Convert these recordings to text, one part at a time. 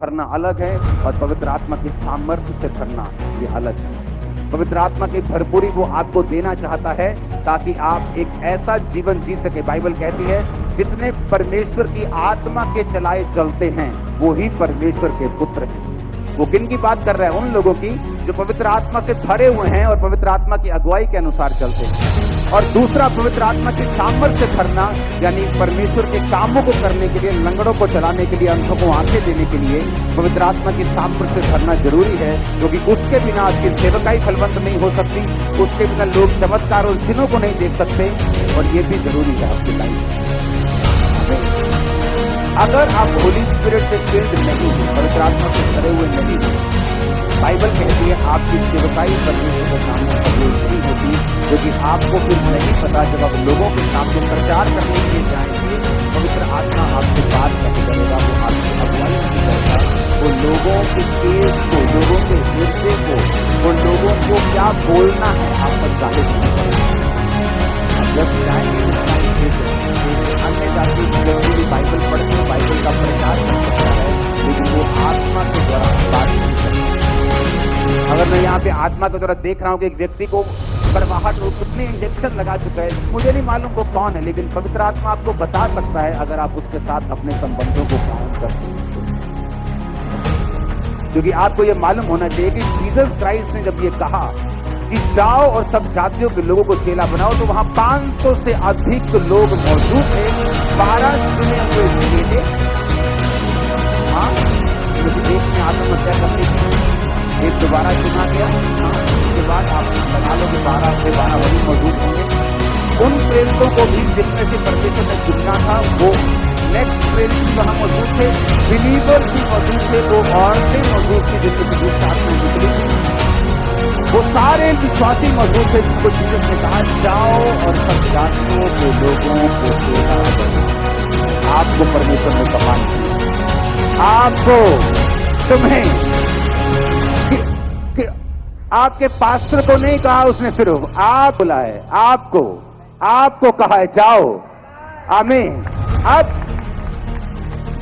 भरना अलग है और पवित्र आत्मा के सामर्थ्य से भरना ये अलग है। पवित्र आत्मा की भरपूरी वो आपको देना चाहता है ताकि आप एक ऐसा जीवन जी सके। बाइबल कहती है जितने परमेश्वर की आत्मा के चलाए चलते हैं वो ही परमेश्वर के पुत्र हैं। वो किन की बात कर रहा है? उन लोगों की जो पवित्र आत्मा से भरे हुए हैं और पवित्र आत्मा की अगुवाई के अनुसार चलते हैं। और दूसरा, पवित्र आत्मा की सामर्थ्य से भरना यानी परमेश्वर के कामों को करने के लिए, लंगड़ों को चलाने के लिए, अंधों को आंखें देने के लिए पवित्र आत्मा की सामर्थ्य से भरना जरूरी है, क्योंकि उसके बिना आपकी सेवकाई फलवंत नहीं हो सकती। उसके बिना लोग चमत्कार और चिन्हों को नहीं देख सकते, और ये भी जरूरी है आपकी लाइफ में। अगर आप होली स्पिरिट से फिल्ड नहीं हो, पवित्र आत्मा से भरे हुए नहीं हो, बाइबल कहती है आपकी सेवकाई परमेश्वर के सामने कबूल नहीं होती, क्योंकि आपको फिर नहीं पता जब आप लोगों के सामने प्रचार करने के लिए जाएंगे, पवित्र आत्मा आपसे बात नहीं करेगा, वो आपकी अगुवाई नहीं करेगा, वो लोगों के केस को, लोगों के हृदय को, वो लोगों को क्या बोलना है आप पर जाहिर नहीं करेगा। आप जस्ट जाएंगे अन्य जाति व्यक्ति भी बाइबल पढ़ते हैं, बाइबल का प्रचार कर सकता है, लेकिन वो आत्मा के द्वारा बात नहीं करता। अगर मैं यहाँ पे आत्मा के द्वारा देख रहा हूँ कि एक व्यक्ति को करवाहट हो, कितने इंजेक्शन लगा चुका है, मुझे नहीं मालूम वो कौन है, लेकिन पवित्र आत्मा आपको बता सकता है अगर आप उसके साथ अपने संबंधों को कायम करते हैं। क्योंकि आपको ये मालूम होना चाहिए कि जीसस क्राइस्ट ने जब ये कहा कि जाओ और सब जातियों के लोगों को चेला बनाओ, तो वहां 500 से अधिक लोग मौजूद थे, 12 चुने हुए चेले। हाँ, एक ने आत्महत्या करनी थी, एक दोबारा चुना गया। हाँ, उसके बाद आप बना लो कि 12 से 12 वही मौजूद होंगे। उन प्रेरितों को भी जिनमें से परमेश्वर ने चुनना था, वो नेक्स्ट प्रेरित भी वहां मौजूद थे, बिलीवर्स भी मौजूद थे, वो औरतें मौजूद थी जिनमें से दुष्ट आत्माएं निकली थी, वो सारे विश्वासी मौजूद थे जिनको जीसस ने कहा जाओ और सब जातियों के लोगों को चेला बनाओ। आपको परमेश्वर ने कहा, आपको, तुम्हें, आपके पास्टर को नहीं कहा उसने, सिर्फ आप बुला है, आपको कहा है जाओ। आमीन। अब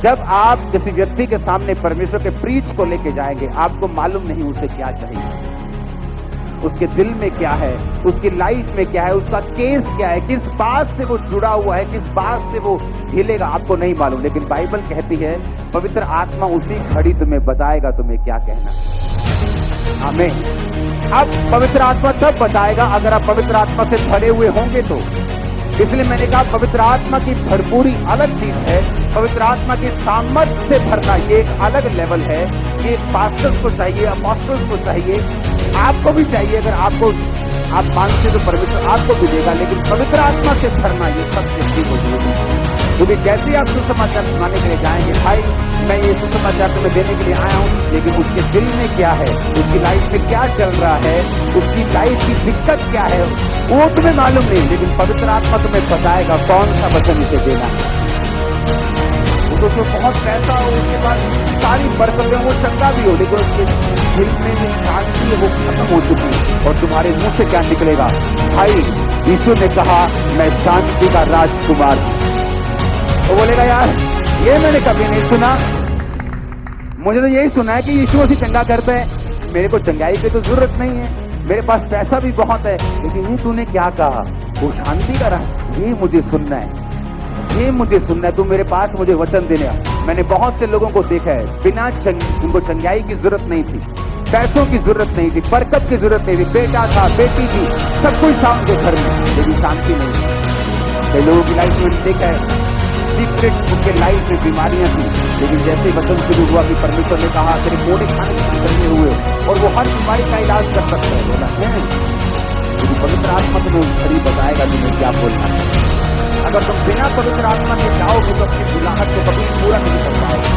जब आप किसी व्यक्ति के सामने परमेश्वर के प्रीच को लेके जाएंगे, आपको मालूम नहीं उसे क्या चाहिए, उसके दिल में क्या है, उसकी लाइफ में क्या है, उसका केस क्या है, किस बात से वो जुड़ा हुआ है, किस बात से वो हिलेगा, आपको नहीं मालूम। लेकिन बाइबल कहती है पवित्र आत्मा उसी घड़ी तुम्हें बताएगा तुम्हें क्या कहना है। आमीन। अब पवित्र आत्मा तब बताएगा अगर आप पवित्र आत्मा से भरे हुए होंगे तो। इसलिए मैंने कहा पवित्र आत्मा की भरपूरी अलग चीज है, पवित्र आत्मा की सामर्थ्य से भरना ये एक अलग लेवल है। ये पास्टर्स को चाहिए, अपोस्टल्स को चाहिए, आपको भी चाहिए। अगर आप मानते तो परमेश्वर आपको भी देगा, लेकिन पवित्र आत्मा से भरना ये सब व्यक्ति को जरूरी है। क्योंकि जैसे ही आप सुसमाचार सुनाने के लिए जाएंगे, भाई मैं ये सुसमाचार तुम्हें देने के लिए आया हूँ, लेकिन उसके दिल में क्या है, उसकी लाइफ में क्या चल रहा है, उसकी लाइफ की दिक्कत क्या है, वो तुम्हें मालूम नहीं, लेकिन पवित्र आत्मा तुम्हें बताएगा कौन सा वचन इसे देना है। तो उसमें बहुत पैसा हो, उसके बाद सारी बरकतें, वो चंगा भी हो, लेकिन उसके दिल में जो शांति है वो खत्म हो चुकी है। और तुम्हारे मुंह से क्या निकलेगा? भाई यीशु ने कहा मैं शांति का राजकुमार हूं। वो बोलेगा यार ये मैंने कभी नहीं सुना, मुझे तो यही सुना है कि यीशु मसीह चंगा करता है, मेरे को चंगाई की तो जरूरत नहीं है, मेरे पास पैसा भी बहुत है, लेकिन ये तूने क्या कहा, वो शांति का राह, ये मुझे सुनना है, ये मुझे सुनना है, तू मेरे पास मुझे वचन देने। मैंने बहुत से लोगों को देखा है बिना उनको चंगाई की जरूरत नहीं थी, पैसों की जरूरत नहीं थी, बरकत की जरूरत नहीं थी, बेटा था, बेटी थी, सब कुछ था उनके घर में, लेकिन शांति नहीं थी। कई लोगों की लाइफ में देखा है सीक्रेट उनके लाइफ में बीमारियां थी, लेकिन जैसे वचन शुरू हुआ कि परमेश्वर ने कहा तेरे मोड़े खाने से चलने हुए और वो हर बीमारी का इलाज कर सकता है, बोला है, लेकिन पवित्र आत्मा तुम्हें खड़ी बताएगा तुम्हें क्या बोलना है। अगर तुम बिना पवित्र आत्मा के जाओगे तो अपनी बुलाहट को कभी पूरा नहीं कर पाओगे।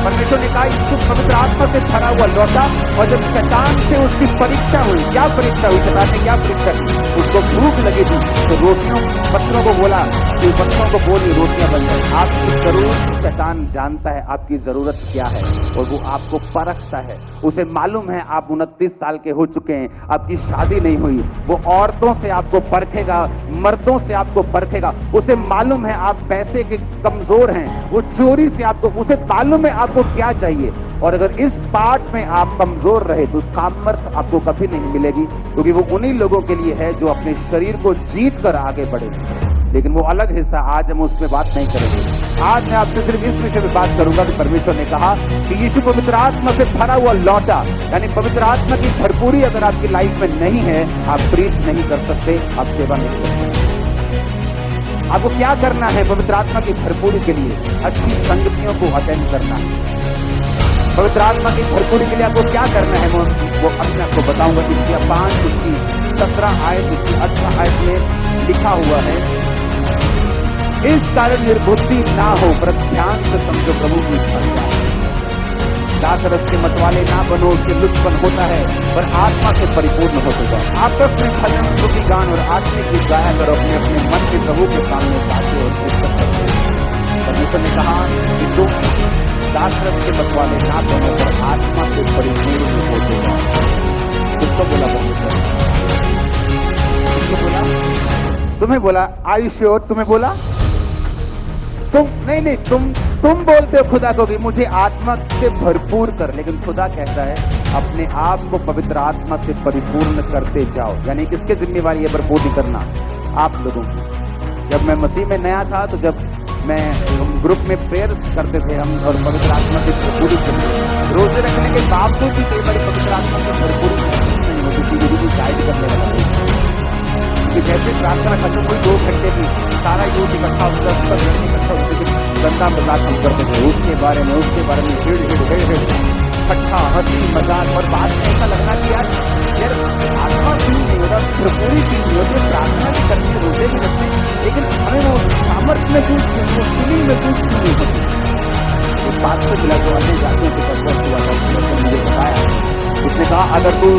परमेश्वर ने कहा यीशु पवित्र आत्मा से भरा हुआ लौटा, और जब शैतान से उसकी परीक्षा हुई, क्या परीक्षा हुई, शैतान ने क्या परीक्षा की, उसको भूख लगी थी तो रोटियों पत्थरों को बोला कि पत्थरों को बोली रोटियां बन जाए। आपकी जरूरत शैतान जानता है आपकी जरूरत क्या है। और वो आपको परखता है। उसे मालूम है आप 29 साल के हो चुके हैं, आपकी शादी नहीं हुई। वो औरतों से आपको परखेगा, मर्दों से आपको परखेगा। उसे मालूम है आप पैसे के कमजोर हैं, वो चोरी से आपको, उसे मालूम है आपको क्या चाहिए। और अगर इस पार्ट में आप कमजोर रहे तो सामर्थ्य आपको कभी नहीं मिलेगी, क्योंकि वो उन्हीं लोगों के लिए है जो अपने शरीर को जीत कर आगे बढ़े। लेकिन वो अलग हिस्सा, आज हम उसमें बात नहीं करेंगे। आज मैं आपसे सिर्फ इस विषय में बात करूंगा कि परमेश्वर ने कहा कि यीशु पवित्र आत्मा से भरा हुआ लौटा, यानी पवित्र आत्मा की भरपूरी अगर आपकी लाइफ में नहीं है, आप प्रीच नहीं कर सकते, आप सेवा नहीं कर सकते। आपको क्या करना है पवित्र आत्मा की भरपूरी के लिए? अच्छी संगतियों को अटेंड करना है। पवित्र आत्मा की भरपूरी के लिए आपको क्या करना है वो अब मैं आपको बताऊंगा। इसिया 5 उसकी 17 आयत उसकी 18 आयत में लिखा हुआ है, इस कारण निर्बुद्धि ना हो, पर ध्यान से समझो प्रभु की इच्छा क्या है। दाखरस के मतवाले ना बनो, उससे लुचपन होता है, पर आत्मा से परिपूर्ण होते जाओ। आपस में भजन स्तुति गान और आत्मिक गीत गाया करो, अपने अपने मन के प्रभु के सामने गाते और पुस्तक करते। परमेश्वर ने कहा कि तुम दाखरस के मतवाले ना बनो, पर आत्मा से परिपूर्ण होते जाओ। किसको बोला परमेश्वर? किसको बोला? तुम्हें बोला। I sure? तुम्हें बोला? तुम नहीं, तुम बोलते हो खुदा को कि मुझे आत्मा से भरपूर कर, लेकिन खुदा कहता है अपने आप को पवित्र आत्मा से परिपूर्ण करते जाओ। यानी किसके जिम्मेवारी है भरपूरी करना? आप लोगों की। जब मैं मसीह में नया था तो जब मैं ग्रुप में प्रेयर्स करते थे हम, और पवित्र आत्मा से भरपूरी करते थे, रोजे रखने के बावजूद भी कई बार पवित्र आत्मा से भरपूरी महसूस नहीं होती थी, मेरी भी गाइड करने लगा। जैसे प्रार्थना खत्म हुई 2 घंटे की, सारा यूथ इकट्ठा होता गंदा मजाक हम करते थे उसके बारे में ठट्ठा हंसी मजाक, और बाद में ऐसा लगना कि यार आत्मा फील नहीं होता, भरपूरी फील नहीं होती। प्रार्थना भी करते हैं, रोजे भी रखते हैं, लेकिन हमें वो सामर्थ्य महसूस नहीं, वो फीलिंग महसूस नहीं होती। तो 500 मिला जो अन्य जातियों से कन्वर्ट हुआ था, मुझे बताया, उसने कहा अगर तू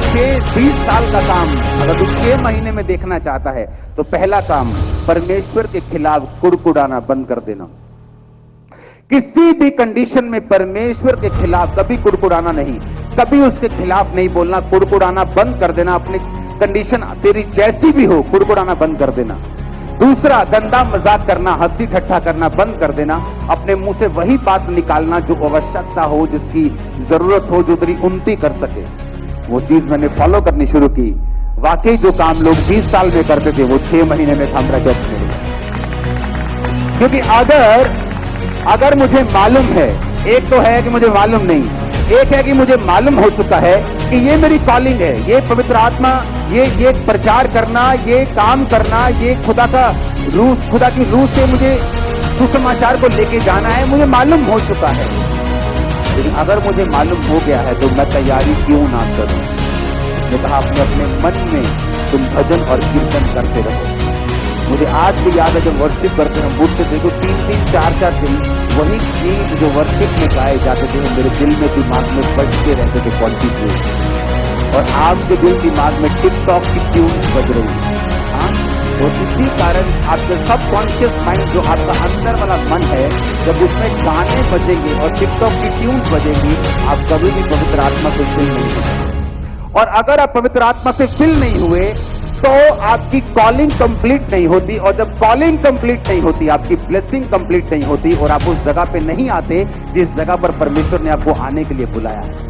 20 साल का काम अगर तू 6 महीने में देखना चाहता है तो पहला काम परमेश्वर के खिलाफ कुड़कुड़ाना बंद कर देना। किसी भी कंडीशन में परमेश्वर के खिलाफ कभी कुड़कुड़ाना नहीं, कभी उसके खिलाफ नहीं बोलना, कुड़कुड़ाना बंद कर देना। अपनी कंडीशन तेरी जैसी भी हो, कुड़कुड़ाना बंद कर देना। दूसरा, गंदा मजाक करना, हंसी ठट्ठा करना बंद कर देना। अपने मुंह से वही बात निकालना जो आवश्यकता हो, जिसकी जरूरत हो, जो तेरी उन्नति कर सके। वो चीज मैंने फॉलो करनी शुरू की। वाकई जो काम लोग 20 साल में करते थे वो 6 महीने में काम रह जाते थे। क्योंकि अगर मुझे मालूम है, एक तो है कि मुझे मालूम नहीं, एक है कि मुझे मालूम हो चुका है कि ये मेरी कॉलिंग है, ये पवित्र आत्मा, ये प्रचार करना, ये काम करना, ये खुदा की रूह से मुझे सुसमाचार को लेके जाना है, मुझे मालूम हो चुका है। लेकिन अगर मुझे मालूम हो गया है तो मैं तैयारी क्यों ना करूं? उसने कहा अपने अपने मन में तुम भजन और कीर्तन करते रहो। मुझे आज भी याद है जब वर्शिप करते हम उठते थे तो 3-3, 4-4 दिन वही गीत जो वर्शिप में गाए जाते थे मेरे दिल में दिमाग में बजते रहते थे कॉन्टिन्यूस। और आपके दिल दिमाग में टिकटॉक की ट्यून्स बज रही है। और इसी कारण आपके सबकॉन्शियस माइंड, जो आपका अंदर वाला मन है, जब उसमें गाने बजेंगे और टिकटॉक की ट्यून्स बजेंगी, आप कभी भी पवित्र आत्मा से फिल नहीं होंगे। और अगर आप पवित्र आत्मा से फिल नहीं हुए तो आपकी कॉलिंग कंप्लीट नहीं होती, और जब कॉलिंग कंप्लीट नहीं होती, आपकी ब्लेसिंग कंप्लीट नहीं होती, और आप उस जगह पे नहीं आते जिस जगह पर परमेश्वर ने आपको आने के लिए बुलाया है।